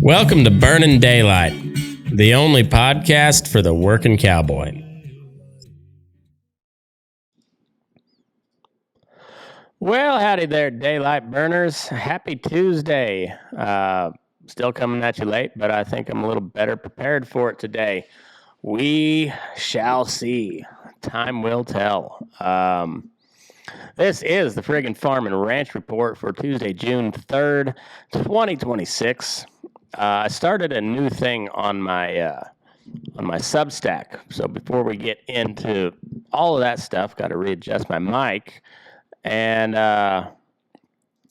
Welcome to Burning Daylight, the only podcast for the working cowboy. Well, howdy there, daylight burners. Happy Tuesday. Still coming at you late, but I think I'm a little better prepared for it today. We shall see. Time will tell. This is the Friggin Farm Ranch Report for Tuesday, June 3rd, 2026. I started a new thing on my Substack. So before we get into all of that stuff, got to readjust my mic. And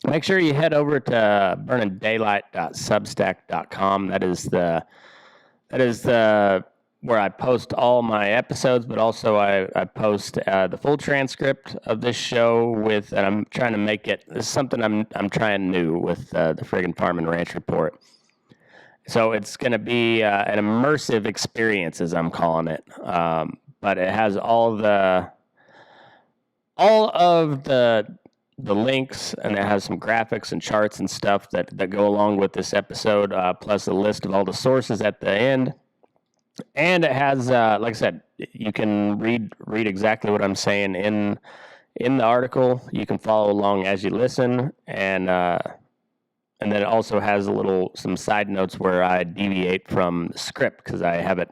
make sure you head over to burningdaylight.substack.com. That is where I post all my episodes, but also I post the full transcript of this show and I'm trying to make it. This is something I'm trying new with the Friggin Farm Ranch Report. So it's going to be an immersive experience, as I'm calling it. But it has all of the links, and it has some graphics and charts and stuff that go along with this episode, plus a list of all the sources at the end. And it has, like I said, you can read exactly what I'm saying in the article. You can follow along as you listen, and then it also has some side notes where I deviate from the script because I haven't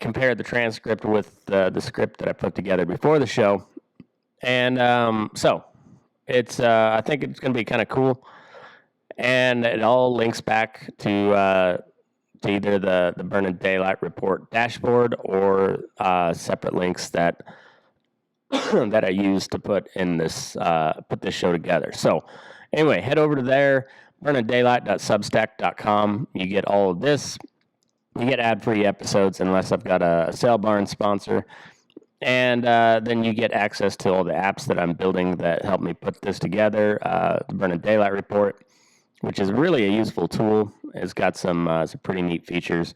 compared the transcript with the script that I put together before the show. And so it's I think it's going to be kind of cool, and it all links back to either the Burning Daylight Report dashboard or separate links that that I use to put this show together. So anyway, head over to there, burningdaylight.substack.com. You get all of this. You get ad-free episodes unless I've got a Sale Barn sponsor. And then you get access to all the apps that I'm building that help me put this together. The Burning Daylight Report, which is really a useful tool. It's got some pretty neat features.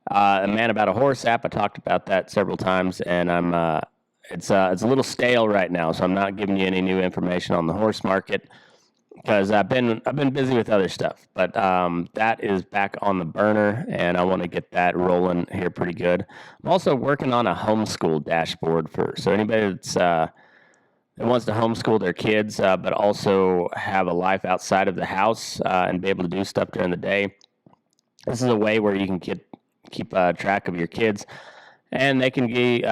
A Man About a Horse app, I talked about that several times, and it's a little stale right now, so I'm not giving you any new information on the horse market because I've been busy with other stuff. But that is back on the burner, and I want to get that rolling here pretty good. I'm also working on a homeschool dashboard so anybody that wants to homeschool their kids, but also have a life outside of the house and be able to do stuff during the day. This is a way where you can keep track of your kids, and they can get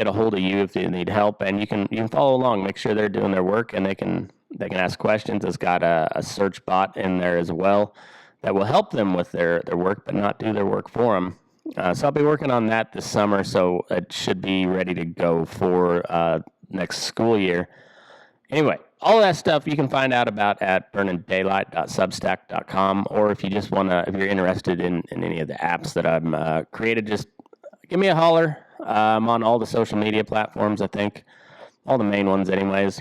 a hold of you if they need help, and you can follow along, make sure they're doing their work, and they can ask questions. It's got a search bot in there as well that will help them with their work, but not do their work for them. So I'll be working on that this summer, so it should be ready to go for next school year. Anyway, all of that stuff you can find out about at burningdaylight.substack.com, or if you just if you're interested in any of the apps that I'm created, just give me a holler. I'm on all the social media platforms, I think, all the main ones anyways.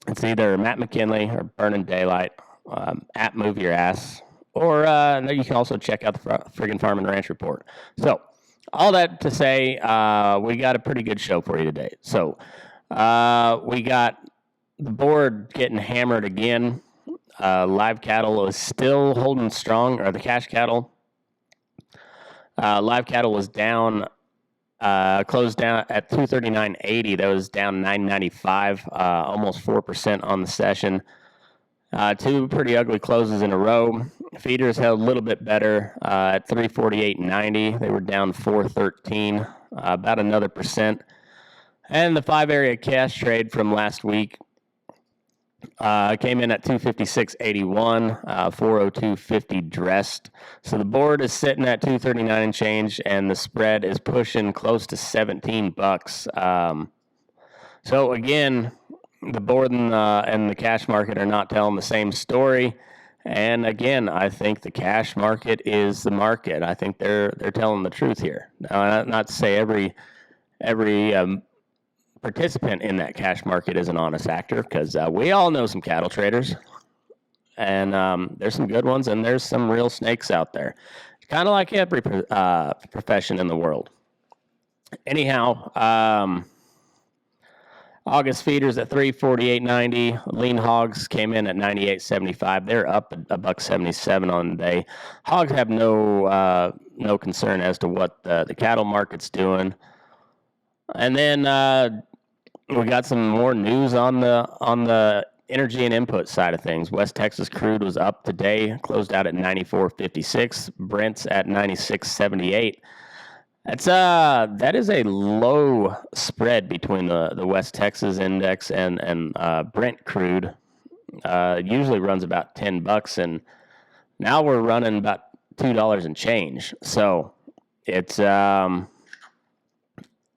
It's either Matt McKinley or Burning Daylight, at Move Your Ass, or you can also check out the Friggin Farm Ranch Report. So all that to say, we got a pretty good show for you today. So we got the board getting hammered again. Live cattle is still holding strong, or the cash cattle. Live cattle was down, closed down at 239.80. That was down 9.95, almost 4% on the session. Two pretty ugly closes in a row. Feeders held a little bit better at 348.90. They were down 413, about another percent. And the 5-area cash trade from last week came in at 256.81, 402.50 dressed. So the board is sitting at 239 and change, and the spread is pushing close to $17. So again, the board and the cash market are not telling the same story. And again, I think the cash market is the market. I think they're telling the truth here. Now, not to say every participant in that cash market is an honest actor, because we all know some cattle traders, and there's some good ones, and there's some real snakes out there, kind of like every profession in the world. Anyhow, August feeders at 348.90. Lean hogs came in at 98.75. They're up $1.77 on the day. Hogs have no concern as to what the cattle market's doing. And then we got some more news on the energy and input side of things. West Texas crude was up today, closed out at 94.56. Brent's at 96.78. That is a low spread between the West Texas index and Brent crude. Usually runs about $10, and now we're running about $2 and change. So it's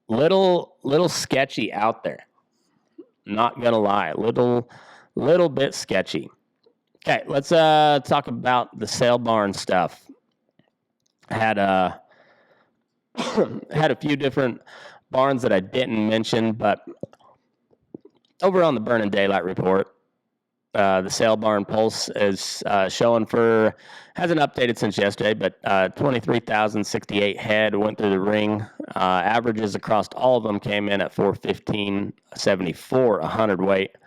little sketchy out there. Not gonna lie, little bit sketchy. Okay, let's talk about the sale barn stuff. Had a few different barns that I didn't mention, but over on the Burning Daylight Report, the Sale Barn Pulse is showing hasn't updated since yesterday, but 23,068 head went through the ring. Averages across all of them came in at 415.74 a hundredweight.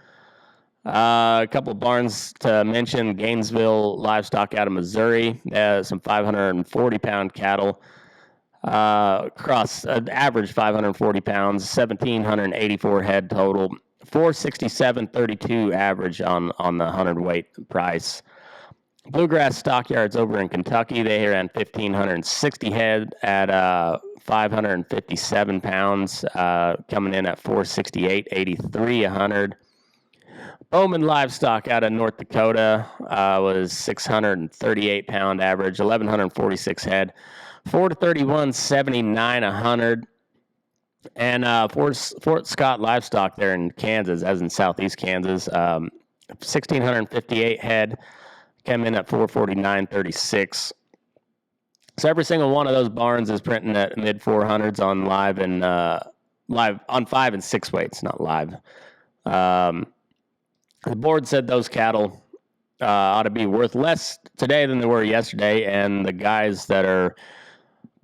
A couple of barns to mention: Gainesville Livestock out of Missouri, some 540-pound cattle. Across average 540 pounds, 1,784 head total, 467.32 average on the 100-weight price. Bluegrass Stockyards over in Kentucky, they ran 1,560 head at 557 pounds, coming in at 468.83 a hundred. Bowman Livestock out of North Dakota was 638-pound average, 1,146 head, 431.79 a hundred. And Fort Scott Livestock there in Kansas, as in southeast Kansas, 1,658 head, came in at 449.36. So every single one of those barns is printing at mid 400s on live on 5 and 6 weights, not live. The board said those cattle ought to be worth less today than they were yesterday, and the guys that are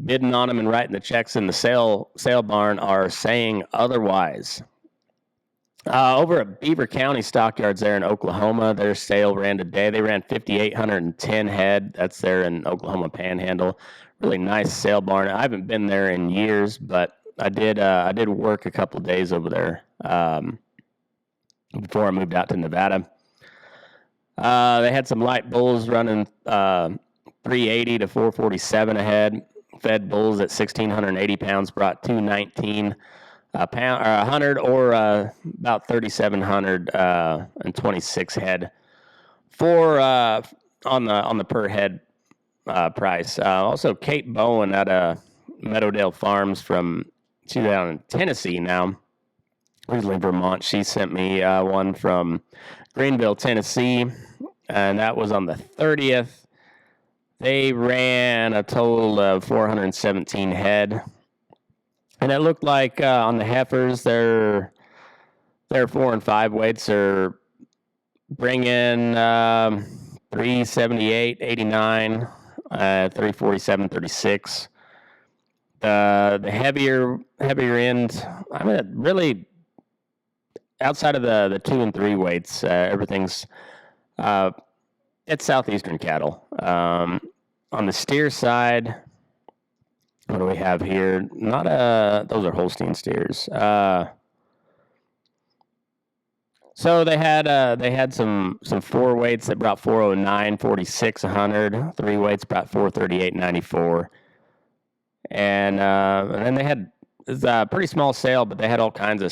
bidding on them and writing the checks in the sale barn are saying otherwise. Over at Beaver County Stockyards there in Oklahoma, their sale ran today. They ran 5,810 head. That's there in Oklahoma Panhandle. Really nice sale barn. I haven't been there in years, but I did work a couple of days over there before I moved out to Nevada. They had some light bulls running 380 to 447 a head. Fed bulls at 1,680 pounds brought 219 a pound or 100, or about 3,726 head for on the per head price. Also, Kate Bowen out of Meadowdale Farms she's down in Tennessee now, originally Vermont. She sent me one from Greenville, Tennessee, and that was on the 30th. They ran a total of 417 head, and it looked like on the heifers, their 4 and 5 weights are bringing 378.89, 347.36. The heavier end, I mean, really outside of the 2 and 3 weights, everything's it's southeastern cattle. On the steer side, what do we have here? Those are Holstein steers. So they had some 4 weights that brought 409.46 a hundred. 3 weights brought 438.94. And then they had a pretty small sale, but they had all kinds of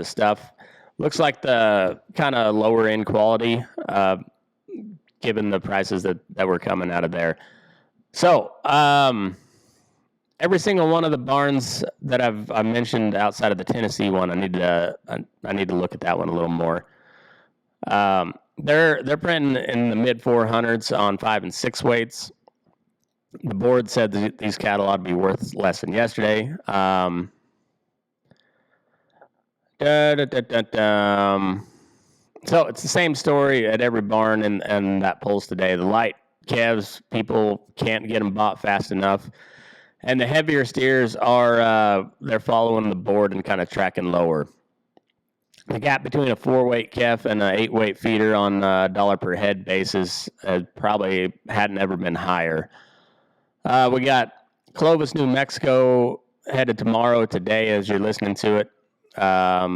stuff. Looks like the kind of lower end quality, given the prices that were coming out of there. So every single one of the barns that I mentioned outside of the Tennessee one, I need to look at that one a little more. They're printing in the mid 400s on 5 and 6 weights. The board said that these cattle ought to be worth less than yesterday. So it's the same story at every barn and that pulls today. The light calves, people can't get them bought fast enough. And the heavier steers they're following the board and kind of tracking lower. The gap between a 4-weight calf and an 8-weight feeder on a dollar per head basis probably hadn't ever been higher. We got Clovis, New Mexico headed tomorrow, today, as you're listening to it.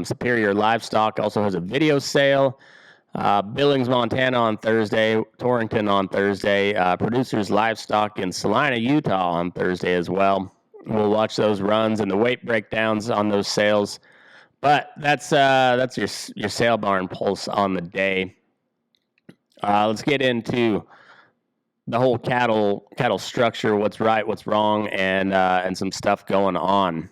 Superior Livestock also has a video sale. Billings, Montana on Thursday, Torrington on Thursday, Producers Livestock in Salina, Utah on Thursday as well. We'll watch those runs and the weight breakdowns on those sales. But that's your sale barn pulse on the day. Let's get into the whole cattle structure, what's right, what's wrong, and some stuff going on.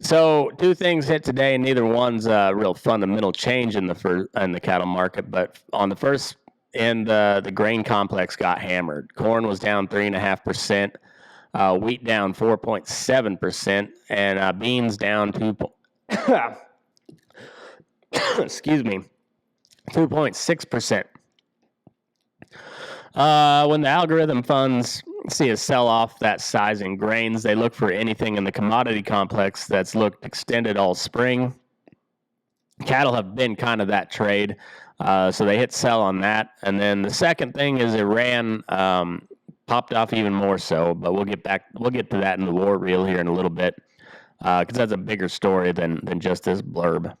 So 2 things hit today, and neither one's a real fundamental change in the cattle market. But on the first end, the grain complex got hammered. Corn was down 3.5%, wheat down 4.7%, and beans down 2.6%. When the algorithm funds see a sell-off that size in grains, they look for anything in the commodity complex that's looked extended all spring. Cattle have been kind of that trade, so they hit sell on that. And then the second thing is Iran popped off even more so, but we'll get to that in the war reel here in a little bit, because that's a bigger story than just this blurb.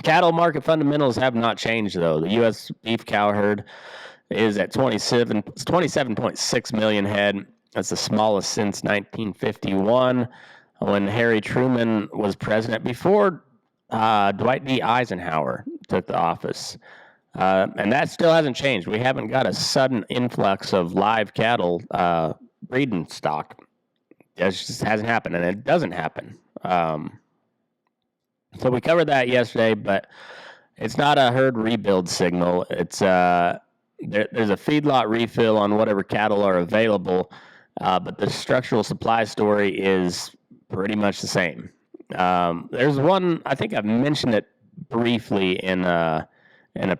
Cattle market fundamentals have not changed, though. The U.S. beef cow herd is at 27.6 million head. That's the smallest since 1951, when Harry Truman was president, before Dwight D. Eisenhower took the office. And that still hasn't changed. We haven't got a sudden influx of live cattle breeding stock. It just hasn't happened, and it doesn't happen. So we covered that yesterday, but it's not a herd rebuild signal. It's there's a feedlot refill on whatever cattle are available, but the structural supply story is pretty much the same. There's one, I think I've mentioned it briefly in a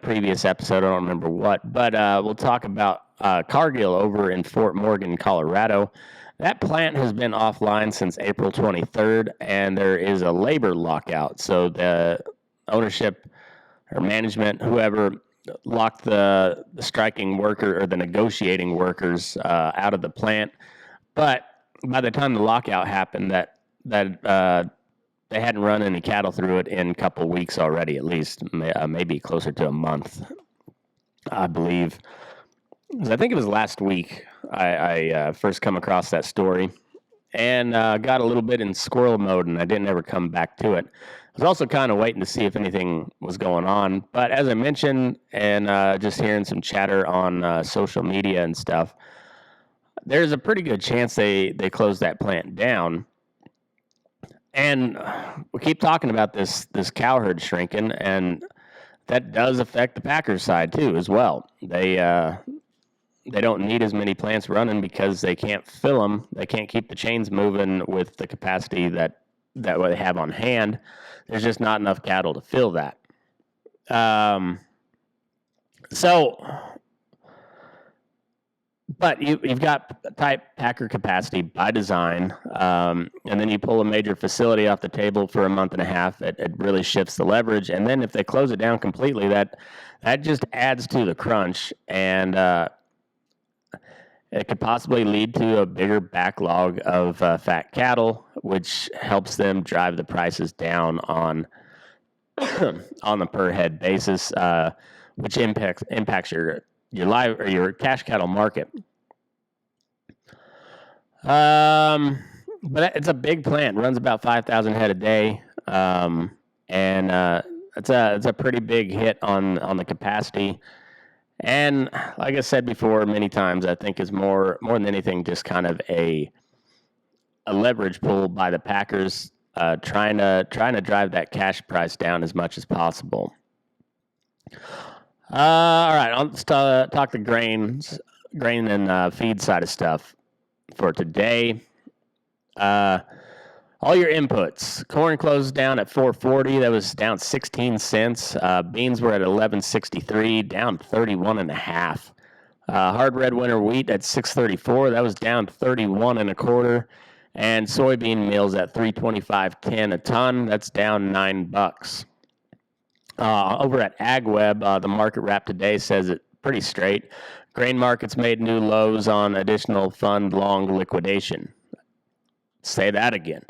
previous episode. I don't remember what, but we'll talk about Cargill over in Fort Morgan, Colorado. That plant has been offline since April 23rd, and there is a labor lockout. So the ownership or management, whoever, locked the striking worker or the negotiating workers out of the plant. But by the time the lockout happened, that they hadn't run any cattle through it in a couple of weeks already, at least, maybe closer to a month, I believe. I think it was last week I first come across that story, and got a little bit in squirrel mode, and I didn't ever come back to it. I was also kind of waiting to see if anything was going on, but as I mentioned, and just hearing some chatter on social media and stuff, there's a pretty good chance they closed that plant down. And we keep talking about this cow herd shrinking, and that does affect the Packers side too as well. They don't need as many plants running because they can't fill them. They can't keep the chains moving with the capacity that they have on hand. There's just not enough cattle to fill that. But you've got tight packer capacity by design, and then you pull a major facility off the table for a month and a half. It really shifts the leverage, and then if they close it down completely, that just adds to the crunch, and it could possibly lead to a bigger backlog of fat cattle, which helps them drive the prices down on on the per head basis, which impacts your live or your cash cattle market. But it's a big plant. Runs about 5,000 head a day, and it's a pretty big hit on the capacity. And like I said before many times, I think is more than anything just kind of a leverage pull by the Packers, trying to drive that cash price down as much as possible. All right, let's talk the grain and feed side of stuff for today. All your inputs. Corn closed down at $4.40. That was down 16 cents. Beans were at $11.63, down 31.5. Hard red winter wheat at $6.34. That was down 31.25. And soybean meal's at $325.10 a ton. That's down $9. Over at AgWeb, the market wrap today says it pretty straight. Grain markets made new lows on additional fund long liquidation. Say that again.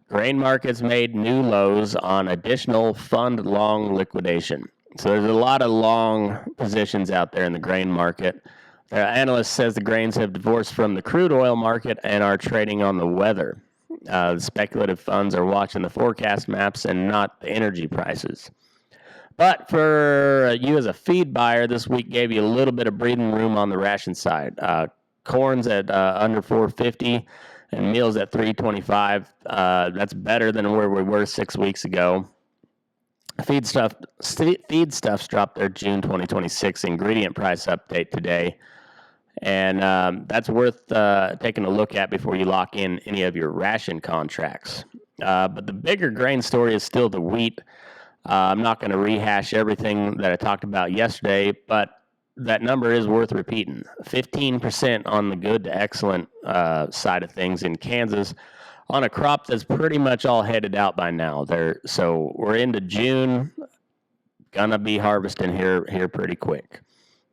Grain markets made new lows on additional fund long liquidation. So there's a lot of long positions out there in the grain market. The analyst says the grains have divorced from the crude oil market and are trading on the weather. The speculative funds are watching the forecast maps and not the energy prices. But for you as a feed buyer, this week gave you a little bit of breathing room on the ration side. Corn's at under $4.50 and meal's at $3.25. That's better than where we were 6 weeks ago. Feedstuffs dropped their June 2026 ingredient price update today. And that's worth taking a look at before you lock in any of your ration contracts. But the bigger grain story is still the wheat. I'm not going to rehash everything that I talked about yesterday, but that number is worth repeating. 15% on the good to excellent side of things in Kansas on a crop that's pretty much all headed out by now. So we're into June, gonna be harvesting here pretty quick.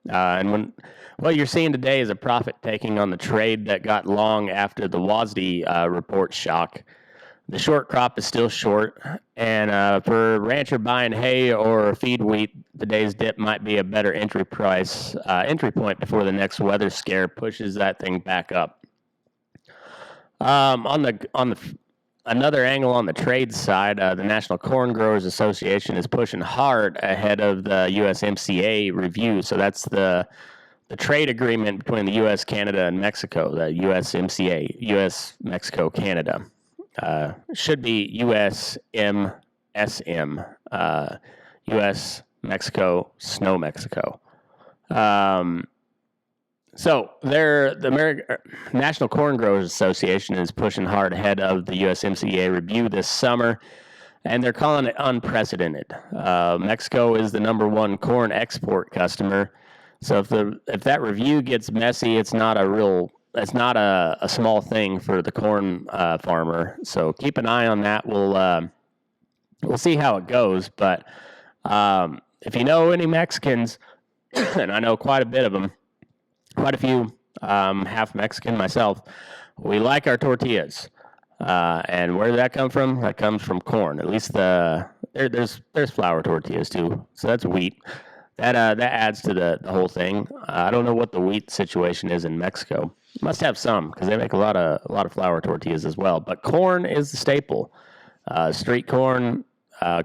And what you're seeing today is a profit taking on the trade that got long after the WOTUS report shock. The short crop is still short, and for a rancher buying hay or feed wheat, today's dip might be a better entry point before the next weather scare pushes that thing back up. Another angle on the trade side, the National Corn Growers Association is pushing hard ahead of the USMCA review. So that's the trade agreement between the U.S., Canada, and Mexico, the USMCA, U.S., Mexico, Canada. Should be USMSM, U.S., Mexico, Snow Mexico. So the National Corn Growers Association is pushing hard ahead of the USMCA review this summer, and they're calling it unprecedented. Mexico is the #1 corn export customer. So if that review gets messy, it's not a small thing for the corn farmer. So keep an eye on that. We'll see how it goes. But if you know any Mexicans, and I know quite a bit of them, quite a few, half Mexican myself, we like our tortillas. And where did that come from? That comes from corn. At least there's flour tortillas too. So that's wheat. That adds to the whole thing. I don't know what the wheat situation is in Mexico. Must have some because they make a lot of flour tortillas as well. But corn is the staple. Street corn,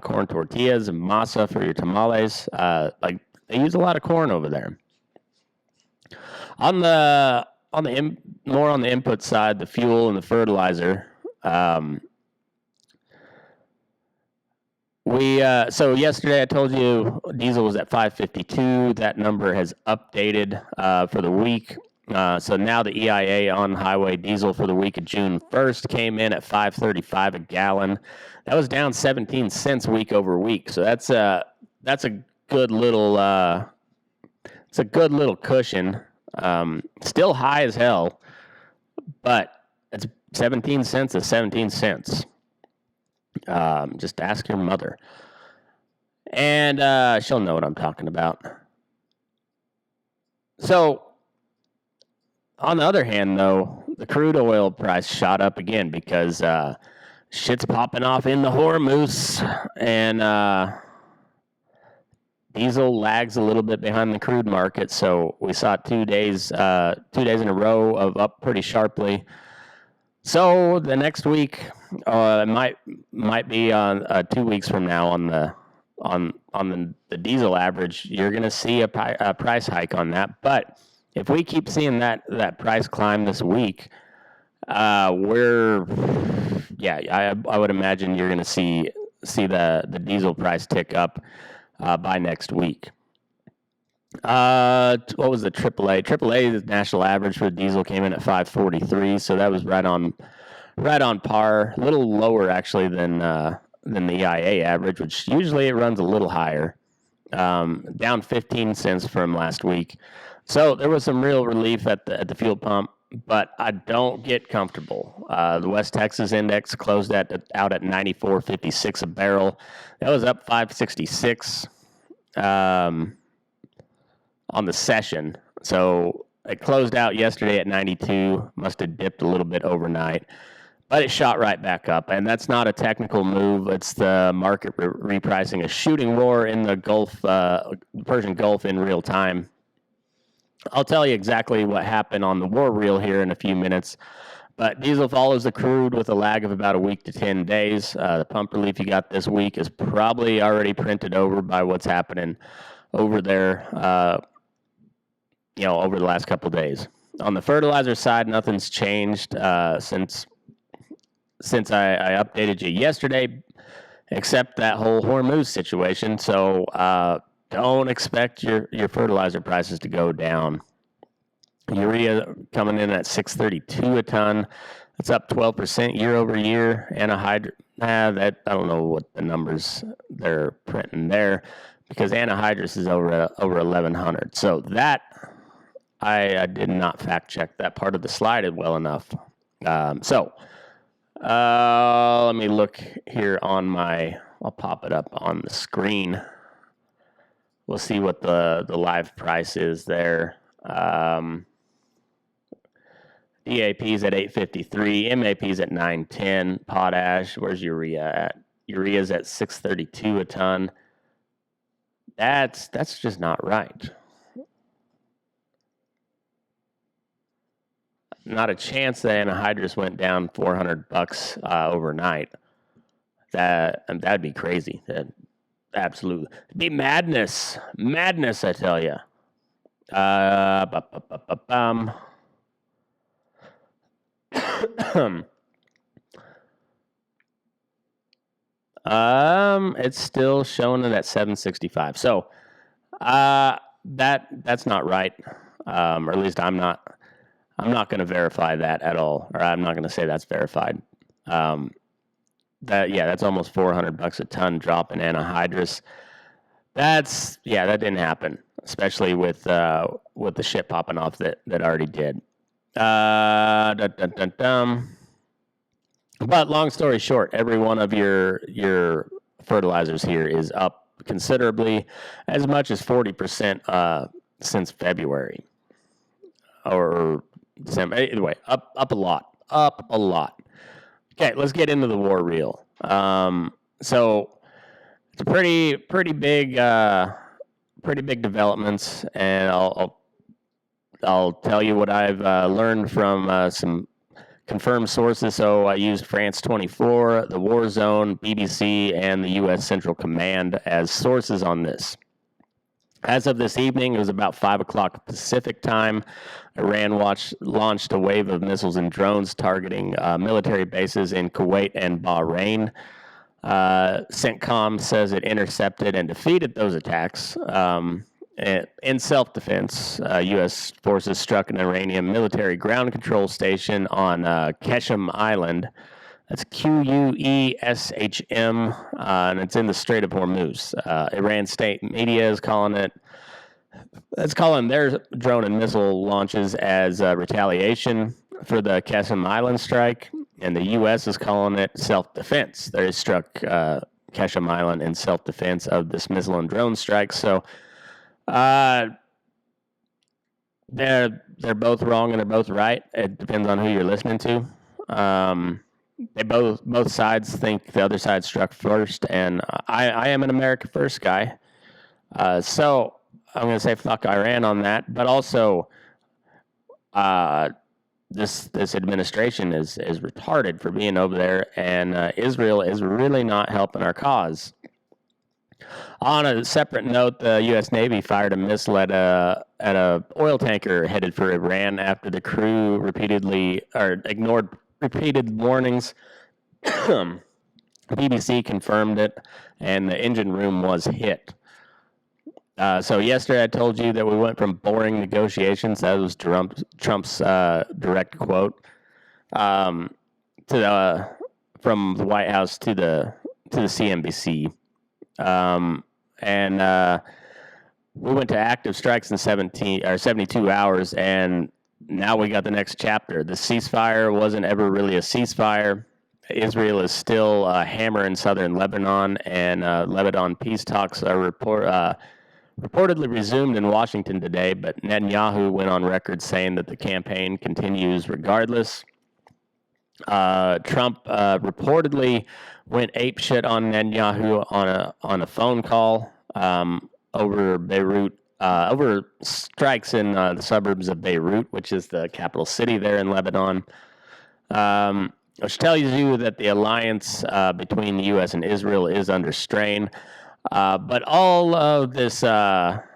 corn tortillas, and masa for your tamales. Like they use a lot of corn over there. More on the input side, the fuel and the fertilizer. So yesterday I told you diesel was at $5.52. That number has updated for the week. So now the EIA on highway diesel for the week of June 1st came in at $5.35 a gallon. That was down 17 cents week over week. So that's a good little cushion. Still high as hell, but it's 17 cents is 17 cents. Just ask your mother. And she'll know what I'm talking about. So, on the other hand, though, the crude oil price shot up again because shit's popping off in the Hormuz, and diesel lags a little bit behind the crude market. So we saw 2 days in a row of up pretty sharply. So the next week, it might be on 2 weeks from now on the diesel average. You're going to see a price hike on that. But if we keep seeing that price climb this week, I would imagine you're going to see the diesel price tick up by next week. What was the AAA? AAA, the national average for diesel came in at 5.43, so that was right on par. A little lower actually than the EIA average, which usually it runs a little higher. Down 15 cents from last week. So there was some real relief at the fuel pump. but I don't get comfortable. The West Texas index closed out at 94.56 a barrel. That was up 5.66 on the session. So it closed out yesterday at 92. Must have dipped a little bit overnight, but it shot right back up. And that's not a technical move. It's the market repricing a shooting war in the Gulf, Persian Gulf in real time. I'll tell you exactly what happened on the war reel here in a few minutes. But diesel follows the crude with a lag of about a week to 10 days. The pump relief you got this week is probably already printed over by what's happening over there, over the last couple of days. On the fertilizer side, nothing's changed since I updated you yesterday, except that whole Hormuz situation. So don't expect your fertilizer prices to go down. Urea coming in at $632 a ton. That's up 12% year over year. Anhydrous, I don't know what the numbers they're printing there, because anhydrous is over 1,100. So that I did not fact check that part of the slide well enough. Let me look here on I'll pop it up on the screen. We'll see what the live price is there. DAP's at 853, MAP's at 910, potash, where's urea at? Urea's at 632 a ton. That's just not right. Not a chance that anhydrous went down $400 overnight. That'd be crazy. Absolutely. It'd be madness. Madness, I tell you. It's still showing it at 765. So, that's not right. Or at least I'm not going to verify that at all, or I'm not going to say that's verified. That's almost $400 a ton drop in anhydrous. That didn't happen, especially with the shit popping off that already did. But long story short, every one of your fertilizers here is up considerably, as much as 40% since February or December. Either way, up a lot. Okay, let's get into the war reel. So it's a pretty big developments, and I'll tell you what I've learned from some confirmed sources. So I used France 24, the War Zone, BBC, and the U.S. Central Command as sources on this. As of this evening, it was about 5 o'clock Pacific time. Iran launched a wave of missiles and drones targeting military bases in Kuwait and Bahrain. CENTCOM says it intercepted and defeated those attacks. In self-defense, U.S. forces struck an Iranian military ground control station on Qeshm Island. That's Queshm, and it's in the Strait of Hormuz. Iran state media is calling their drone and missile launches as retaliation for the Qeshm Island strike, and the U.S. is calling it self-defense. They struck Qeshm Island in self-defense of this missile and drone strike. So they're both wrong and they're both right. It depends on who you're listening to. They both sides think the other side struck first, and I am an America First guy. So I'm going to say fuck Iran on that, but also this administration is retarded for being over there, and Israel is really not helping our cause. On a separate note, the U.S. Navy fired a missile at a oil tanker headed for Iran after the crew ignored repeated warnings. BBC confirmed it, and the engine room was hit. So yesterday I told you that we went from boring negotiations, that was Trump's direct quote, from the White House to the CNBC. And we went to active strikes in 72 hours, and now we got the next chapter. The ceasefire wasn't ever really a ceasefire. Israel is still hammering southern Lebanon, and Lebanon peace talks are reportedly resumed in Washington today, but Netanyahu went on record saying that the campaign continues regardless. Trump reportedly went apeshit on Netanyahu on a phone call over Beirut, over strikes in the suburbs of Beirut, which is the capital city there in Lebanon, which tells you that the alliance between the U.S. and Israel is under strain. But all of this bitching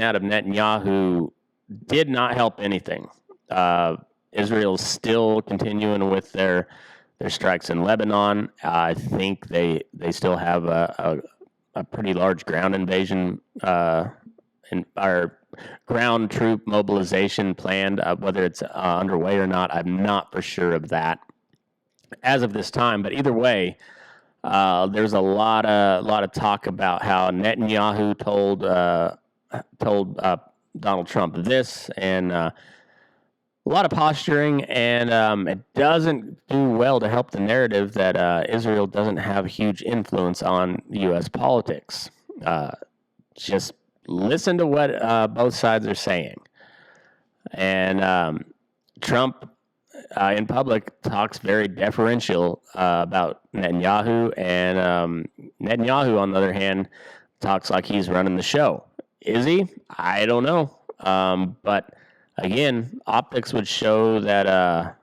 out of Netanyahu did not help anything. Israel's still continuing with their strikes in Lebanon. I think they still have a pretty large ground invasion or ground troop mobilization planned. Whether it's underway or not, I'm not for sure of that as of this time. But either way, there's a lot of talk about how Netanyahu told Donald Trump this, and a lot of posturing, and it doesn't do well to help the narrative that Israel doesn't have huge influence on U.S. politics. Just listen to what both sides are saying. And Trump, in public, talks very deferential about Netanyahu, and Netanyahu, on the other hand, talks like he's running the show. Is he? I don't know. But again, optics would show that,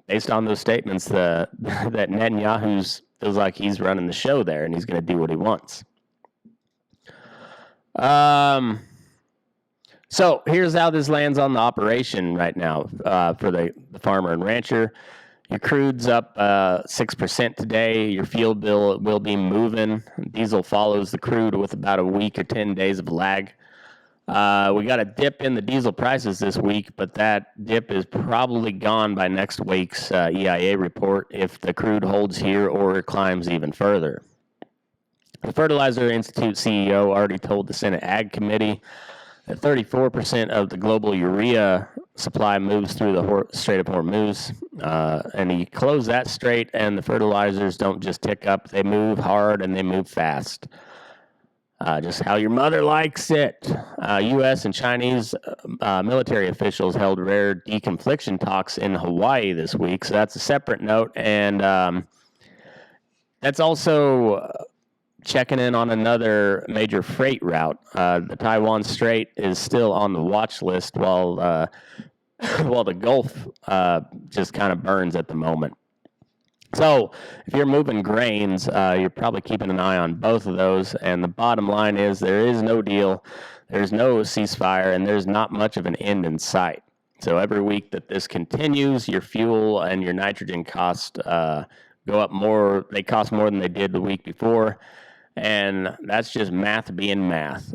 based on those statements, that Netanyahu feels like he's running the show there, and he's going to do what he wants. So here's how this lands on the operation right now for the farmer and rancher. Your crude's up 6% today. Your fuel bill will be moving. Diesel follows the crude with about a week or 10 days of lag. We got a dip in the diesel prices this week, but that dip is probably gone by next week's EIA report if the crude holds here or climbs even further. The Fertilizer Institute CEO already told the Senate Ag Committee that 34% of the global urea supply moves through the Strait of Hormuz, and he closed that strait, and the fertilizers don't just tick up, they move hard and they move fast. Just how your mother likes it. U.S. and Chinese military officials held rare deconfliction talks in Hawaii this week, so that's a separate note, and that's also checking in on another major freight route. The Taiwan Strait is still on the watch list while the Gulf just kind of burns at the moment. So if you're moving grains, you're probably keeping an eye on both of those. And the bottom line is there is no deal, there's no ceasefire, and there's not much of an end in sight. So every week that this continues, your fuel and your nitrogen costs go up more. They cost more than they did the week before. And that's just math being math.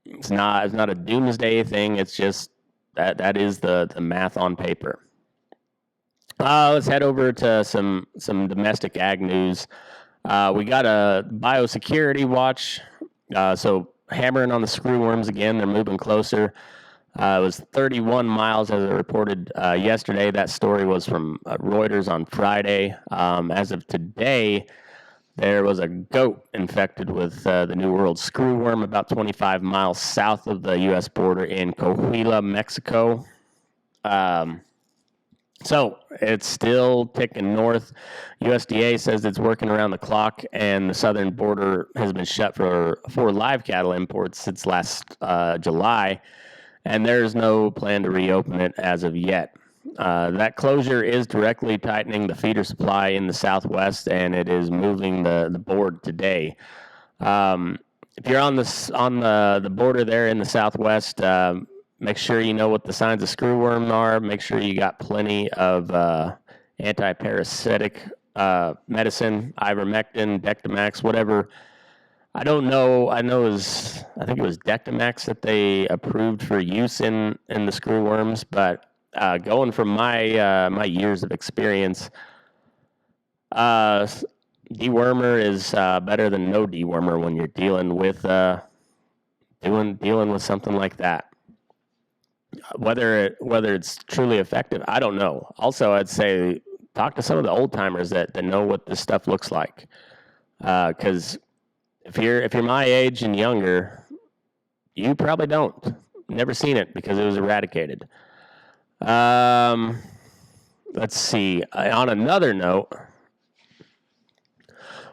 It's not a doomsday thing. It's just that is the math on paper. Let's head over to some domestic ag news. We got a biosecurity watch. So hammering on the screwworms again. They're moving closer. It was 31 miles as I reported yesterday. That story was from Reuters on Friday. As of today, there was a goat infected with the New World screwworm about 25 miles south of the U.S. border in Coahuila, Mexico. So it's still ticking north. USDA says it's working around the clock, and the southern border has been shut for live cattle imports since last July, and there's no plan to reopen it as of yet. That closure is directly tightening the feeder supply in the Southwest, and it is moving the board today. If you're on the border there in the Southwest, make sure you know what the signs of screwworm are. Make sure you got plenty of anti-parasitic medicine, ivermectin, Dectomax, whatever. I don't know. I think it was Dectomax that they approved for use in the screwworms, but going from my years of experience, dewormer is better than no dewormer when you're dealing with something like that. Whether it's truly effective, I don't know. Also, I'd say talk to some of the old timers that know what this stuff looks like. Because if you're my age and younger, you probably don't. Never seen it because it was eradicated. Let's see. On another note,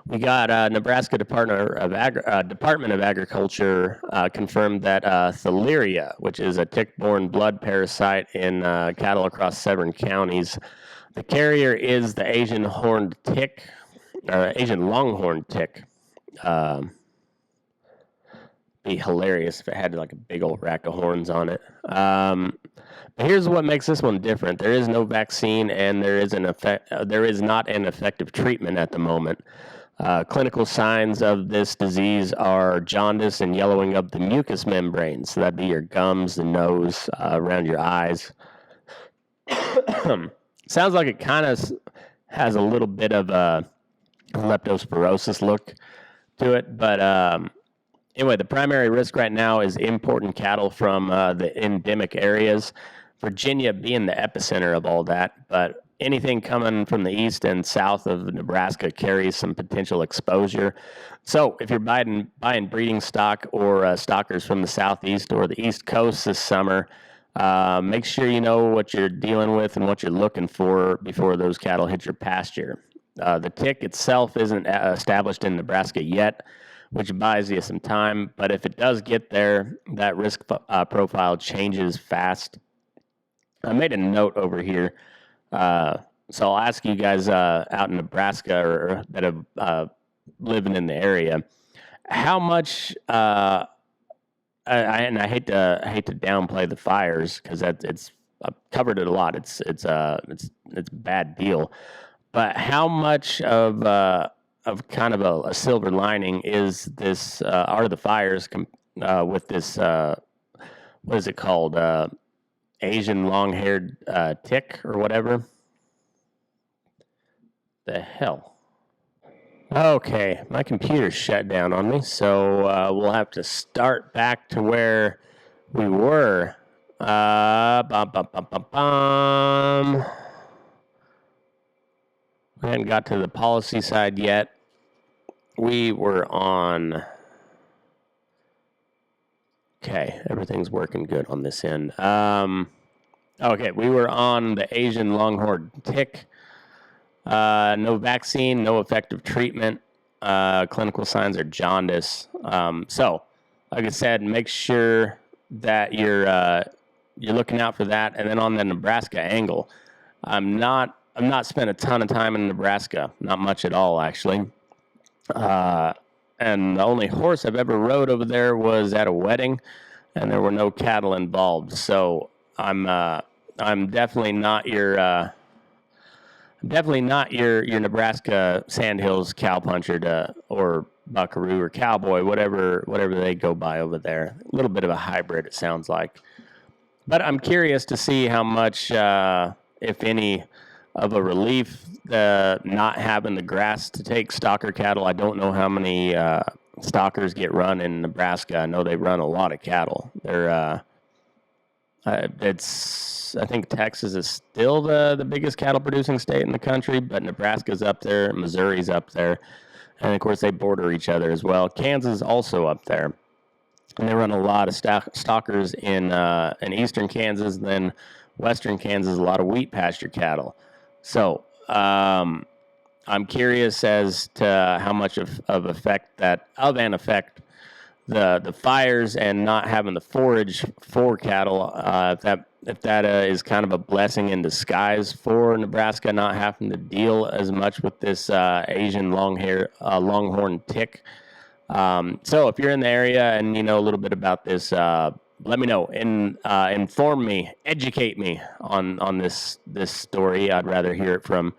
we got Nebraska Department of Agriculture confirmed that Theileria, which is a tick-borne blood parasite in cattle across 7 counties, the carrier is the Asian horned tick, or Asian longhorn tick. Be hilarious if it had like a big old rack of horns on it. But here's what makes this one different: there is no vaccine, and there is not an effective treatment at the moment. Clinical signs of this disease are jaundice and yellowing of the mucous membranes. So that'd be your gums, the nose, around your eyes. Sounds like it kind of has a little bit of a leptospirosis look to it. But anyway, the primary risk right now is importing cattle from the endemic areas, Virginia being the epicenter of all that. But anything coming from the east and south of Nebraska carries some potential exposure. So if you're buying breeding stock or stockers from the southeast or the east coast this summer, make sure you know what you're dealing with and what you're looking for before those cattle hit your pasture. The tick itself isn't established in Nebraska yet, which buys you some time. But if it does get there, that risk profile changes fast. I made a note over here. So I'll ask you guys out in Nebraska or that have living in the area, how much? I hate to downplay the fires because I've covered it a lot. It's a bad deal, but how much of kind of a silver lining is this? Are the fires with this? What is it called? Asian long-haired tick or whatever. The hell? Okay, my computer's shut down on me, so we'll have to start back to where we were. We hadn't got to the policy side yet. We were on... Okay, everything's working good on this end. Okay, we were on the Asian longhorn tick. No vaccine, no effective treatment. Clinical signs are jaundice. So, like I said, make sure that you're looking out for that. And then on the Nebraska angle, I'm not spent a ton of time in Nebraska, not much at all actually. And the only horse I've ever rode over there was at a wedding, and there were no cattle involved. So I'm definitely not your Nebraska Sandhills cowpuncher or buckaroo or cowboy, whatever they go by over there. A little bit of a hybrid, it sounds like. But I'm curious to see how much, if any, of a relief not having the grass to take stocker cattle. I don't know how many stockers get run in Nebraska. I know they run a lot of cattle. They're I think Texas is still the biggest cattle producing state in the country, but Nebraska's up there, Missouri's up there, and of course they border each other as well. Kansas is also up there, and they run a lot of stockers in eastern Kansas, and then western Kansas a lot of wheat pasture cattle. So I'm curious as to how much of an effect the fires and not having the forage for cattle, if that is kind of a blessing in disguise for Nebraska, not having to deal as much with this Asian longhorn tick. So if you're in the area and you know a little bit about this, let me know and inform me, educate me on this story. I'd rather hear it from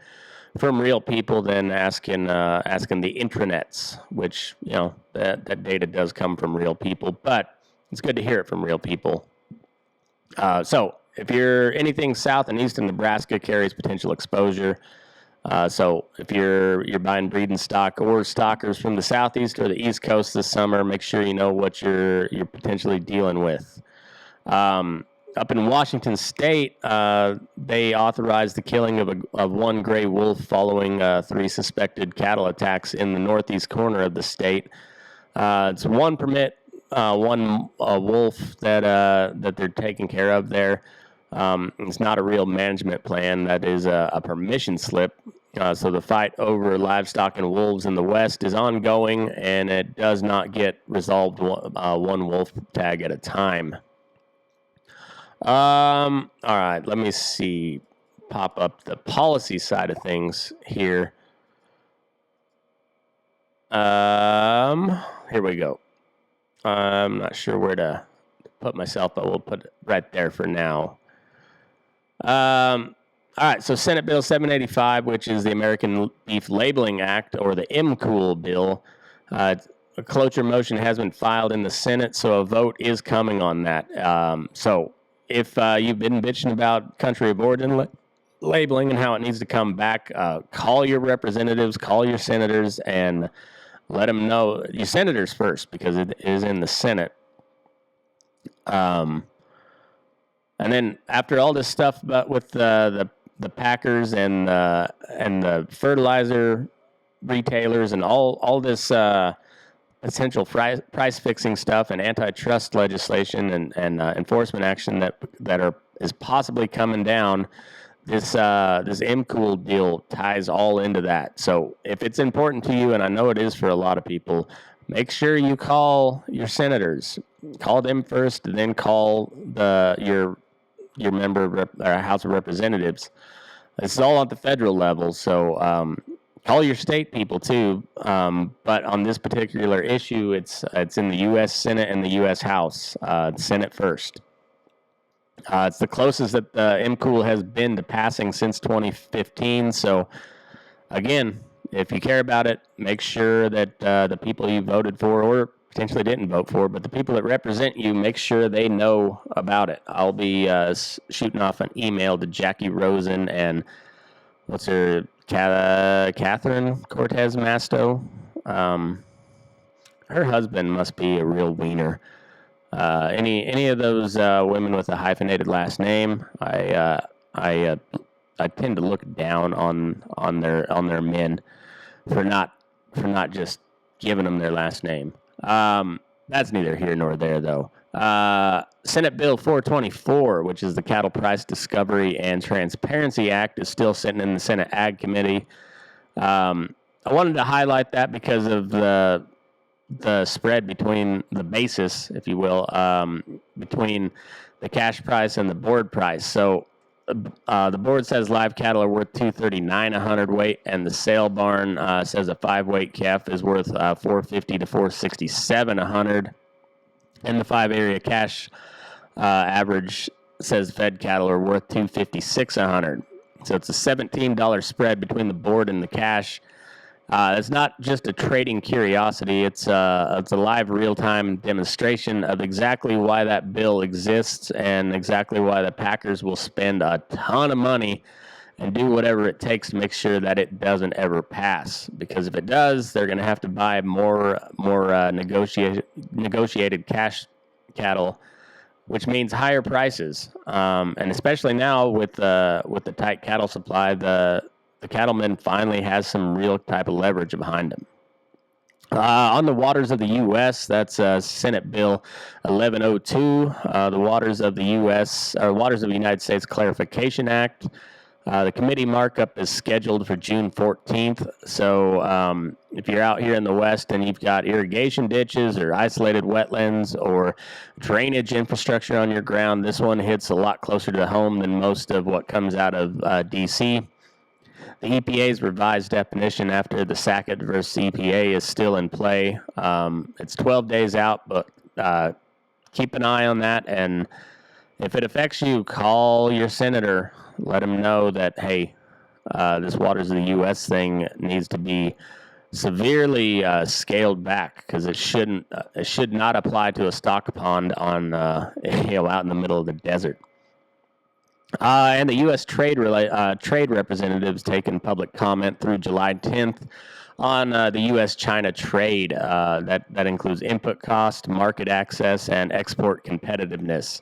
real people than asking the intranets, which that data does come from real people, but it's good to hear it from real people. So if you're anything south and east of Nebraska, carries potential exposure. So if you're buying breeding stock or stockers from the southeast or the east coast this summer, make sure you know what you're potentially dealing with. Up in Washington State, they authorized the killing of one gray wolf following 3 suspected cattle attacks in the northeast corner of the state. It's one permit, one wolf that they're taking care of there. It's not a real management plan. That is a permission slip. So the fight over livestock and wolves in the West is ongoing, and it does not get resolved one wolf tag at a time. All right, let me see. Pop up the policy side of things here. Here we go. I'm not sure where to put myself, but we'll put it right there for now. All right, so Senate Bill 785, which is the American Beef Labeling Act, or the MCOOL bill. A cloture motion has been filed in the Senate, so a vote is coming on that. So if you've been bitching about country of origin labeling and how it needs to come back, call your representatives, call your senators, and let them know. Your senators first, because it is in the Senate. And then after all this stuff about with the packers and the fertilizer retailers and all this potential price fixing stuff and antitrust legislation and enforcement action that is possibly coming down, this MCOOL deal ties all into that. So if it's important to you, and I know it is for a lot of people, make sure you call your senators. Call them first, and then call your member House of Representatives. This is all at the federal level, so call your state people too. But on this particular issue, it's in the U.S. Senate and the U.S. House. Senate first. It's the closest that the MCOOL has been to passing since 2015. So, again, if you care about it, make sure that the people you voted for, or potentially didn't vote for, but the people that represent you, make sure they know about it. I'll be shooting off an email to Jackie Rosen and what's her, Catherine Cortez Masto. Her husband must be a real wiener. Any of those women with a hyphenated last name, I tend to look down on their men for not just giving them their last name. That's neither here nor there, though. Senate Bill 424, which is the Cattle Price Discovery and Transparency Act, is still sitting in the Senate Ag Committee. I wanted to highlight that because of the spread between the basis, if you will, between the cash price and the board price. So the board says live cattle are worth $239 a hundredweight, and the sale barn says a 5-weight calf is worth $450 to $467 a hundred, and the 5-area cash average says fed cattle are worth $256 a hundred. So it's a $17 spread between the board and the cash. It's not just a trading curiosity. It's a live, real-time demonstration of exactly why that bill exists and exactly why the packers will spend a ton of money and do whatever it takes to make sure that it doesn't ever pass. Because if it does, they're going to have to buy more negotiated cash cattle, which means higher prices. And especially now with the tight cattle supply, the cattleman finally has some real type of leverage behind him. On the waters of the U.S., that's Senate Bill 1102, the Waters of the U.S. or Waters of the United States Clarification Act. The committee markup is scheduled for June 14th. So if you're out here in the West and you've got irrigation ditches or isolated wetlands or drainage infrastructure on your ground, this one hits a lot closer to home than most of what comes out of D.C. The EPA's revised definition after the Sackett versus EPA is still in play. It's 12 days out, but keep an eye on that. And if it affects you, call your senator. Let them know that, hey, this Waters of the U.S. thing needs to be severely scaled back, because it should not apply to a stock pond on out in the middle of the desert. And the U.S. trade representatives taking public comment through July 10th on the U.S.-China trade. That includes input cost, market access, and export competitiveness.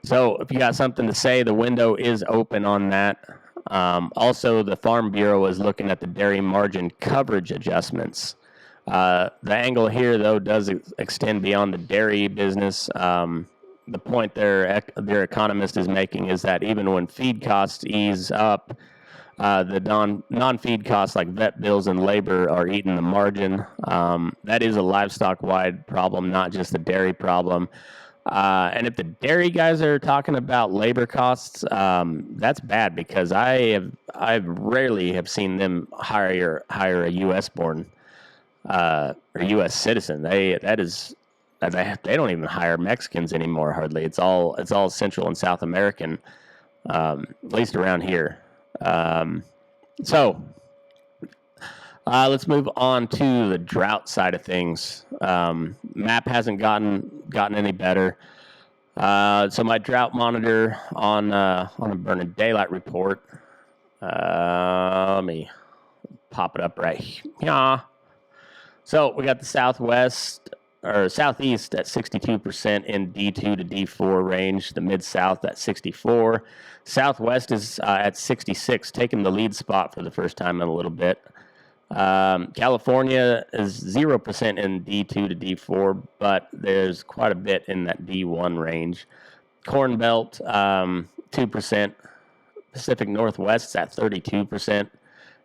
So if you got something to say, the window is open on that. Also, the Farm Bureau is looking at the dairy margin coverage adjustments. The angle here, though, does extend beyond the dairy business. The point their economist is making is that even when feed costs ease up, the non-feed costs like vet bills and labor are eating the margin. That is a livestock-wide problem, not just a dairy problem. And if the dairy guys are talking about labor costs, that's bad because I rarely have seen them hire a U.S. born or U.S. citizen. They don't even hire Mexicans anymore hardly. It's all Central and South American, at least around here. So let's move on to the drought side of things. Map hasn't gotten any better. So my drought monitor on a Burning Daylight report. Let me pop it up right here. So we got the southeast at 62% in D2 to D4 range. The mid-south at 64. Southwest is at 66, taking the lead spot for the first time in a little bit. California is 0% in D2 to D4, but there's quite a bit in that D1 range. Corn Belt, 2%. Pacific Northwest's at 32%.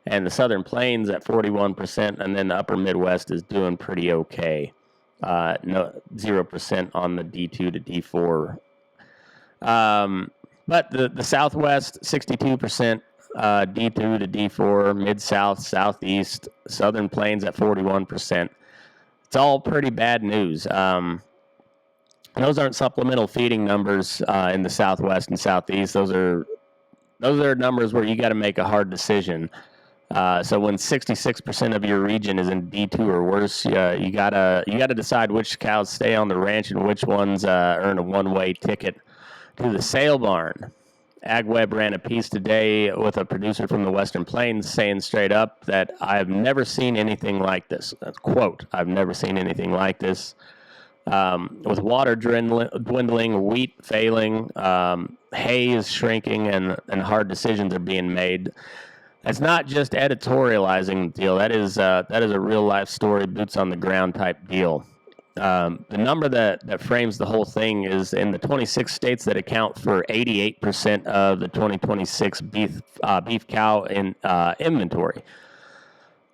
And the Southern Plains at 41%. And then the Upper Midwest is doing pretty okay. 0% on the D2 to D4. But the Southwest, 62%. D2 to D4, Mid-South, Southeast, Southern Plains at 41%. It's all pretty bad news. Those aren't supplemental feeding numbers in the Southwest and Southeast. Those are numbers where you got to make a hard decision. So when 66% of your region is in D2 or worse, you gotta decide which cows stay on the ranch and which ones earn a one-way ticket to the sale barn. AgWeb ran a piece today with a producer from the Western Plains saying straight up that I've never seen anything like this. Quote, I've never seen anything like this. With water dwindling, wheat failing, hay is shrinking, and hard decisions are being made. That's not just editorializing the deal. That is a real life story, boots on the ground type deal. The number that frames the whole thing is in the 26 states that account for 88% of the 2026 beef cow in inventory.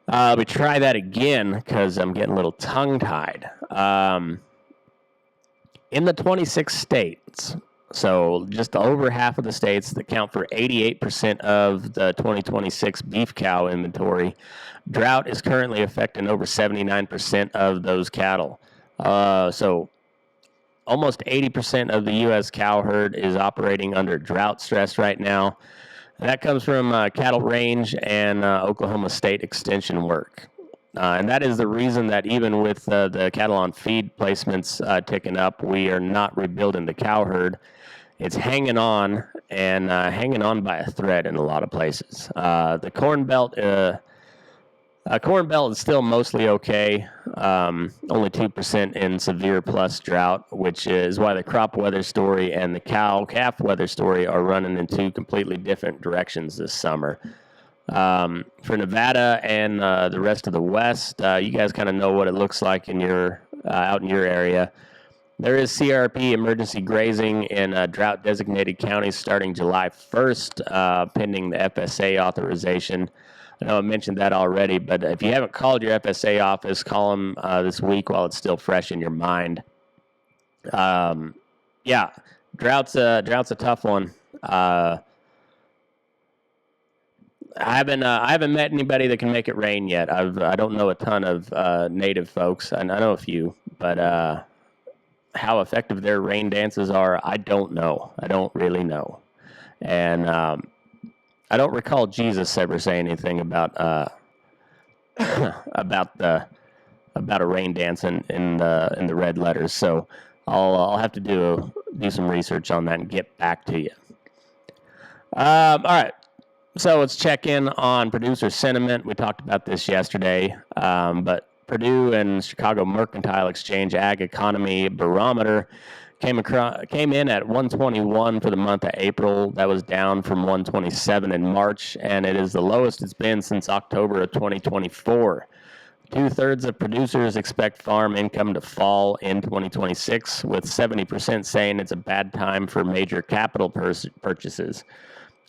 We try that again because I'm getting a little tongue-tied. In the 26 states, so just over half of the states that count for 88% of the 2026 beef cow inventory, drought is currently affecting over 79% of those cattle. So almost 80% of the U.S. cow herd is operating under drought stress right now. That comes from cattle range and Oklahoma State extension work. And that is the reason that even with the cattle on feed placements ticking up, we are not rebuilding the cow herd. It's hanging on and hanging on by a thread in a lot of places. The Corn Belt is still mostly okay, only 2% in severe plus drought, which is why the crop weather story and the cow-calf weather story are running in two completely different directions this summer. For Nevada and the rest of the West, you guys kind of know what it looks like in out in your area. There is CRP emergency grazing in drought-designated counties starting July 1st, pending the FSA authorization. I know I mentioned that already, but if you haven't called your FSA office, call them this week while it's still fresh in your mind. Yeah, drought's a tough one. I haven't met anybody that can make it rain yet. I don't know a ton of native folks. I know a few, but how effective their rain dances are, I don't know. I don't really know, and I don't recall Jesus ever saying anything about about a rain dance in the red letters. So I'll have to do some research on that and get back to you. All right. So let's check in on producer sentiment. We talked about this yesterday, but Purdue and Chicago Mercantile Exchange Ag Economy Barometer came in at 121 for the month of April. That was down from 127 in March, and it is the lowest it's been since October of 2024. 2/3 of producers expect farm income to fall in 2026, with 70% saying it's a bad time for major capital purchases.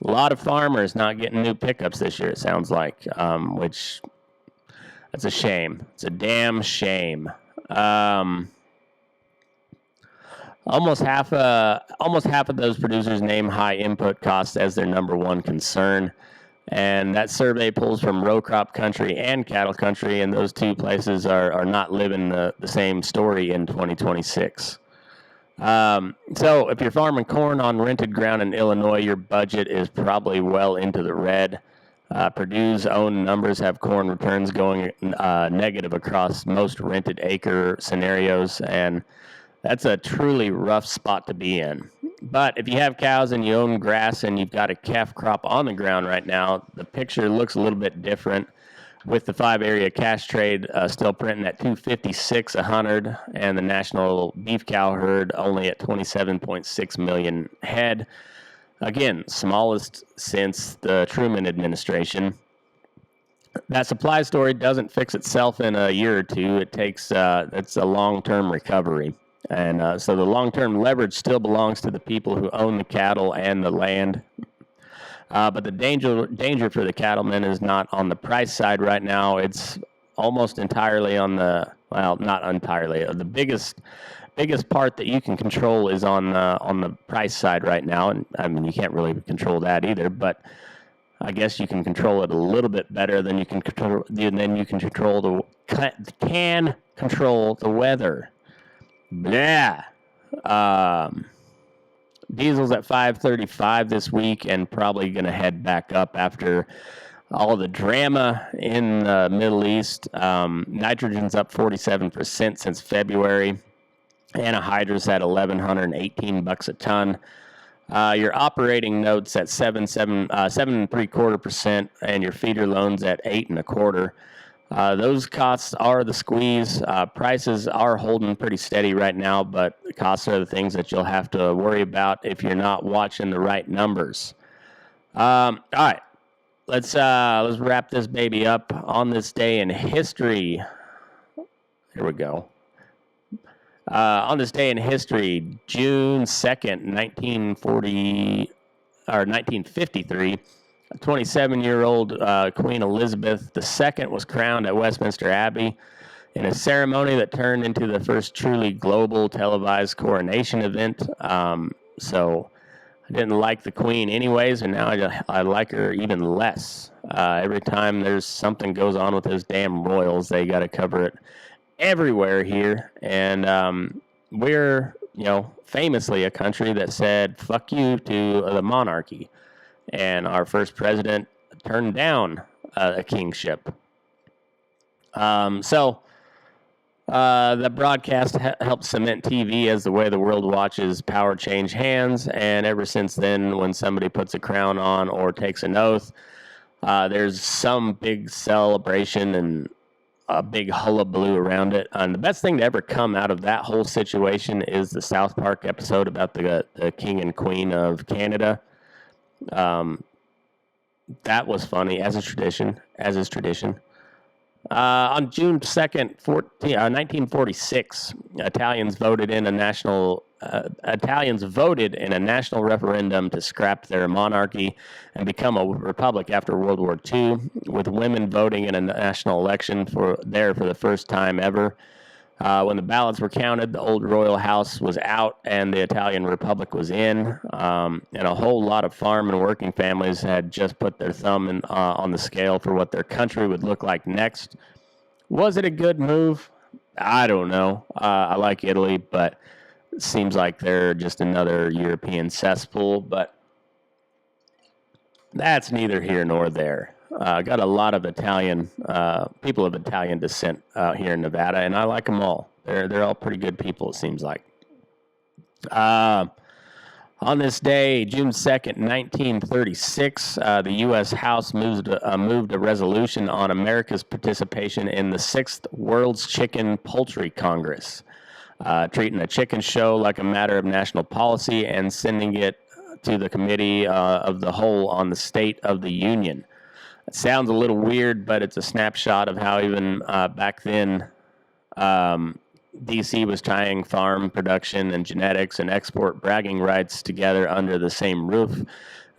A lot of farmers not getting new pickups this year, it sounds like, which that's a shame. It's a damn shame. Almost half of those producers name high input costs as their number one concern. And that survey pulls from row crop country and cattle country, and those two places are not living the same story in 2026. So if you're farming corn on rented ground in Illinois, your budget is probably well into the red. Purdue's own numbers have corn returns going negative across most rented acre scenarios, and that's a truly rough spot to be in. But if you have cows and you own grass and you've got a calf crop on the ground right now, the picture looks a little bit different, with the 5-area cash trade still printing at 256 a hundred, and the national beef cow herd only at 27.6 million head. Again, smallest since the Truman administration. That supply story doesn't fix itself in a year or two. It takes it's a long-term recovery. And so the long-term leverage still belongs to the people who own the cattle and the land. But the danger for the cattlemen is not on the price side right now. It's almost entirely on not entirely. The biggest part that you can control is on the price side right now. And I mean, you can't really control that either, but I guess you can control it a little bit better than you can control. Then you can control the weather. Yeah. Diesel's at $5.35 this week, and probably going to head back up after all the drama in the Middle East. Nitrogen's up 47% since February. Anhydrous at $1,118 a ton. Your operating notes at 7.75%, and your feeder loans at 8.25%. Those costs are the squeeze. Prices are holding pretty steady right now, but the costs are the things that you'll have to worry about if you're not watching the right numbers. All right, let's wrap this baby up on this day in history. Here we go. On this day in history, June 2nd, 1953. 27-year-old Queen Elizabeth II was crowned at Westminster Abbey in a ceremony that turned into the first truly global televised coronation event. So I didn't like the Queen anyways, and now I like her even less. Every time there's something goes on with those damn royals, they got to cover it everywhere here. And we're, famously a country that said, fuck you to the monarchy. And our first president turned down a kingship. So the broadcast helped cement TV as the way the world watches power change hands. And ever since then, when somebody puts a crown on or takes an oath, there's some big celebration and a big hullabaloo around it. And the best thing to ever come out of that whole situation is the South Park episode about the King and Queen of Canada. That was funny, as is tradition. On June 2nd, 1946, Italians voted in a national referendum to scrap their monarchy and become a republic after World War II, with women voting in a national election for the first time ever. When the ballots were counted, the old royal house was out and the Italian Republic was in. And a whole lot of farm and working families had just put their thumb on the scale for what their country would look like next. Was it a good move? I don't know. I like Italy, but it seems like they're just another European cesspool. But that's neither here nor there. Got a lot of Italian people of Italian descent out here in Nevada, and I like them all. They're all pretty good people, it seems like. On this day, June 2nd, 1936, the U.S. House moved a resolution on America's participation in the 6th World's Chicken Poultry Congress, treating a chicken show like a matter of national policy and sending it to the Committee of the Whole on the State of the Union. It sounds a little weird, but it's a snapshot of how even back then D.C. was tying farm production and genetics and export bragging rights together under the same roof. And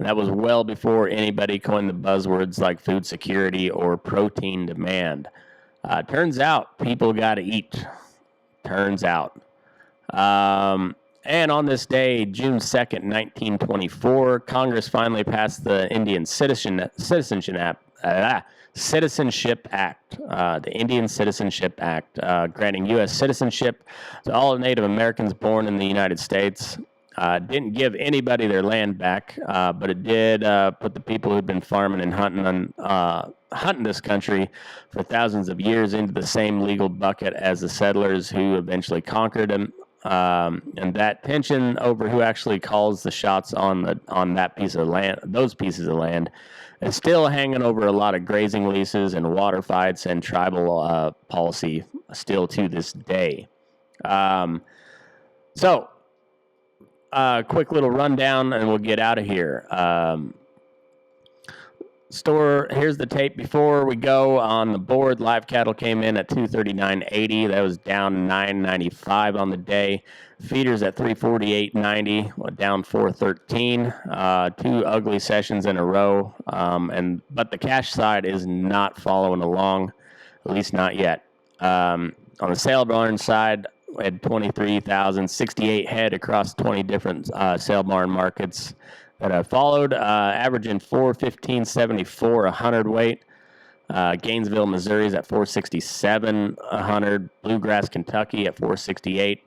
that was well before anybody coined the buzzwords like food security or protein demand. Turns out people got to eat. Turns out. And on this day, June 2nd, 1924, Congress finally passed the Indian Citizenship Act, the Indian Citizenship Act, granting U.S. citizenship to all Native Americans born in the United States. Didn't give anybody their land back, but it did put the people who'd been farming and hunting this country for thousands of years into the same legal bucket as the settlers who eventually conquered them. And that tension over who actually calls the shots on that piece of land, those pieces of land, is still hanging over a lot of grazing leases and water fights and tribal policy still to this day. So, quick little rundown, and we'll get out of here. Here's the tape before we go on the board. Live cattle came in at 239.80. That was down 9.95 on the day. Feeders at 348.90, down 4.13. Two ugly sessions in a row. But the cash side is not following along, at least not yet. On the sale barn side, we had 23,068 head across 20 different sale barn markets that I followed, averaging 415.74 a hundredweight. Gainesville, Missouri is at 467 a hundred. Bluegrass, Kentucky at 468.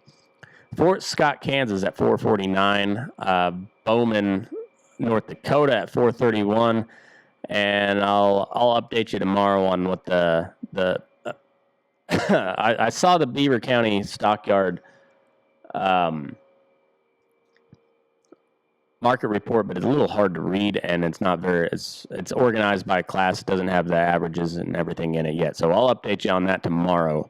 Fort Scott, Kansas at 449. Bowman, North Dakota at 431. And I'll update you tomorrow on what the I saw the Beaver County Stockyard market report, but it's a little hard to read, and it's not very, it's organized by class. It doesn't have the averages and everything in it yet. So I'll update you on that tomorrow.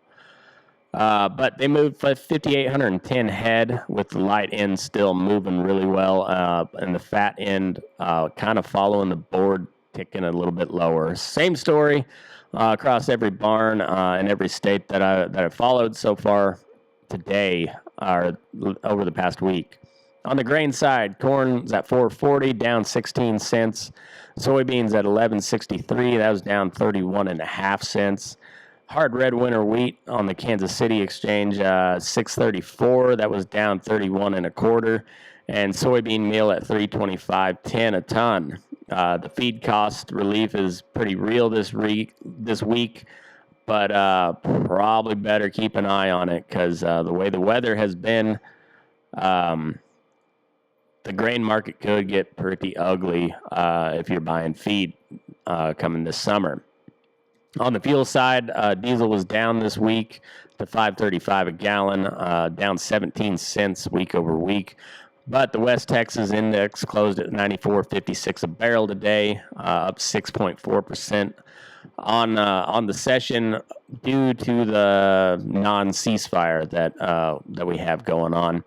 But they moved 5,810 head with the light end still moving really well, and the fat end kind of following the board, ticking a little bit lower. Same story across every barn in every state that I followed so far today or over the past week. On the grain side, corn's at 440, down 16 cents. Soybeans at 11.63, that was down 31.5 cents. Hard red winter wheat on the Kansas City Exchange, 634, that was down 31.25. And soybean meal at 325.10 a ton. The feed cost relief is pretty real this week, but probably better keep an eye on it because the way the weather has been, the grain market could get pretty ugly if you're buying feed coming this summer. On the fuel side, diesel was down this week to $5.35 a gallon, down 17 cents week over week. But the West Texas index closed at 94.56 a barrel today, up 6.4% on the session due to the non-ceasefire that we have going on.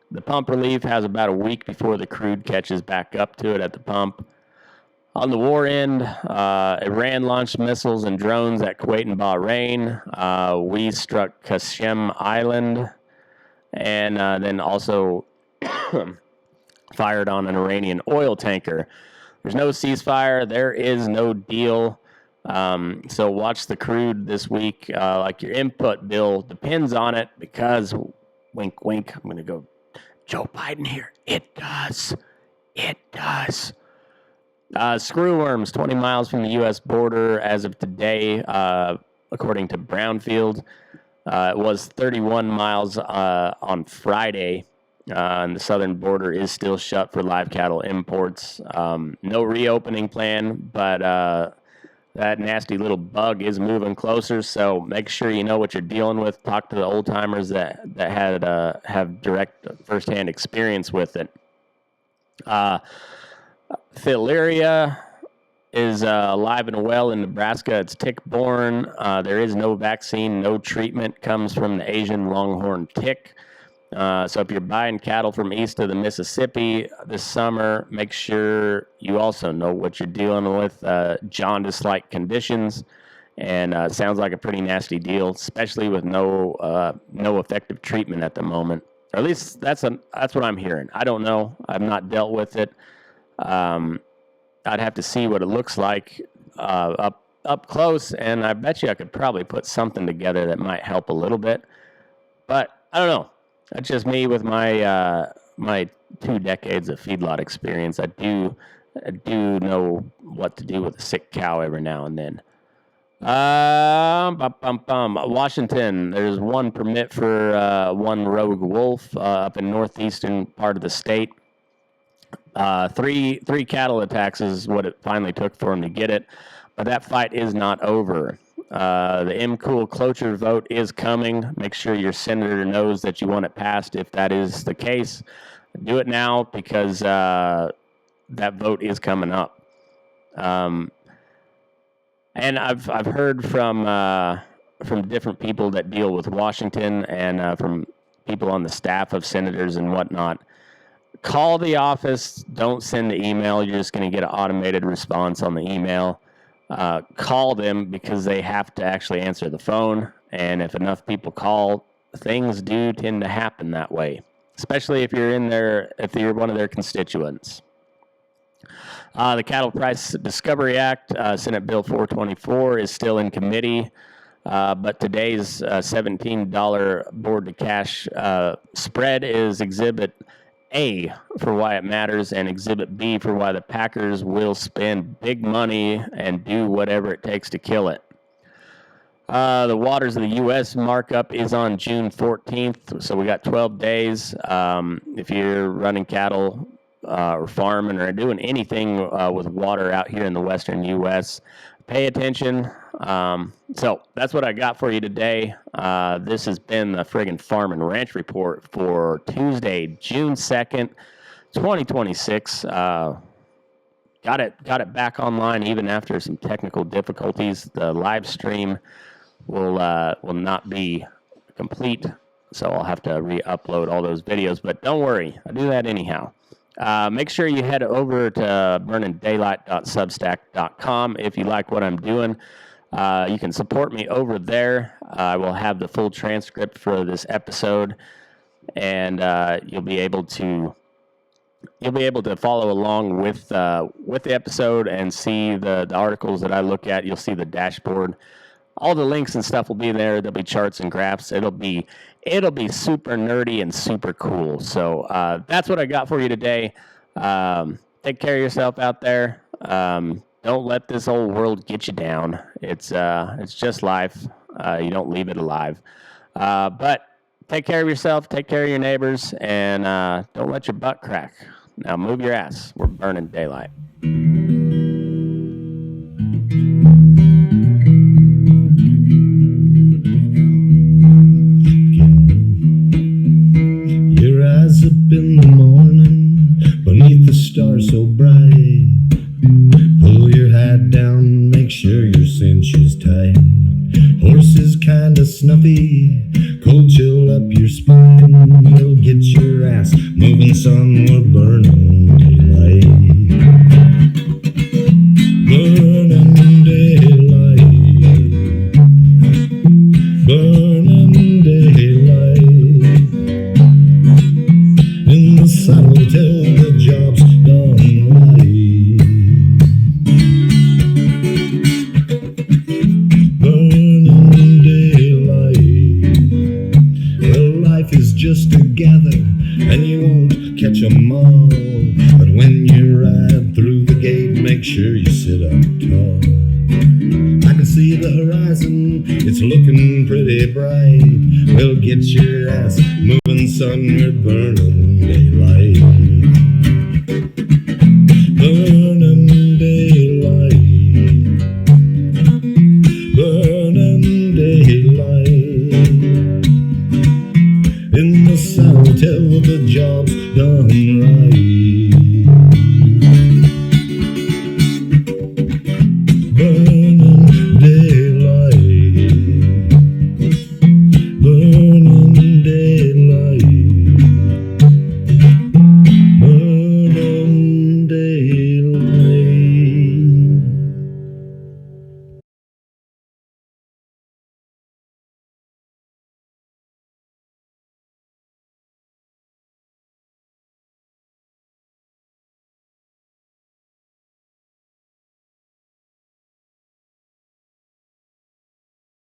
The pump relief has about a week before the crude catches back up to it at the pump. On the war end, Iran launched missiles and drones at Kuwait and Bahrain. We struck Qasem Island, and then also fired on an Iranian oil tanker. There's no ceasefire. There is no deal. So watch the crude this week. Like your input bill depends on it because, wink, wink, I'm going to go Joe Biden here. It does. It does. Screwworms 20 miles from the U.S. border as of today, according to Brownfield. It was 31 miles on Friday, and the southern border is still shut for live cattle imports. No reopening plan, but that nasty little bug is moving closer, so make sure you know what you're dealing with. Talk to the old-timers that have direct first-hand experience with it. Theileria is alive and well in Nebraska. It's tick-borne. There is no vaccine, no treatment. Comes from the Asian longhorn tick. So if you're buying cattle from east of the Mississippi this summer, make sure you also know what you're dealing with. Jaundice-like conditions, and sounds like a pretty nasty deal, especially with no effective treatment at the moment. Or at least that's what I'm hearing. I don't know. I've not dealt with it. I'd have to see what it looks like up close, and I bet you I could probably put something together that might help a little bit. But I don't know. That's just me with my my 2 decades of feedlot experience. I do know what to do with a sick cow every now and then. Washington, there's one permit for one rogue wolf up in northeastern part of the state. Three cattle attacks is what it finally took for him to get it, but that fight is not over. The MCOOL cloture vote is coming. Make sure your senator knows that you want it passed. If that is the case, do it now, because that vote is coming up. And I've heard from different people that deal with Washington, and from people on the staff of senators and whatnot. Call the office. Don't send the email. You're just going to get an automated response on the email. Call them, because they have to actually answer the phone. And if enough people call, things do tend to happen that way, especially if you're one of their constituents. The Cattle Price Discovery Act, Senate Bill 424, is still in committee. But today's $17 board-to-cash spread is Exhibit A for why it matters, and Exhibit B for why the Packers will spend big money and do whatever it takes to kill it. The Waters of the U.S. markup is on June 14th, so we got 12 days. If you're running cattle or farming or doing anything with water out here in the western U.S., pay attention. So that's what I got for you today. This has been the Friggin Farm and Ranch Report for Tuesday, June 2nd, 2026. Got it back online even after some technical difficulties. The live stream will not be complete, so I'll have to re-upload all those videos. But don't worry, I do that anyhow. Make sure you head over to burningdaylight.substack.com if you like what I'm doing. You can support me over there. I will have the full transcript for this episode, and you'll be able to follow along with the episode and see the articles that I look at. You'll see the dashboard. All the links and stuff will be there. There'll be charts and graphs. It'll be super nerdy and super cool. So that's what I got for you today. Take care of yourself out there. Don't let this old world get you down. It's just life. You don't leave it alive. But take care of yourself. Take care of your neighbors, and don't let your butt crack. Now move your ass. We're burning daylight. Rise up in the morning beneath the stars so bright. Pull your hat down, make sure your cinch is tight. Horses kinda snuffy, cold chill up your spine. You'll get your ass moving, son, we're burning daylight. Burning daylight. Burning daylight. In the saddle till the job's done right. Burning daylight. Well, life is just a gather, and you won't catch 'em all. But when you ride through the gate, make sure you sit up tall. I can see the horizon, it's looking pretty bright. Well, get your ass moving, son, we're burning daylight. Burning daylight. Burning daylight. In the saddle till the job's done right.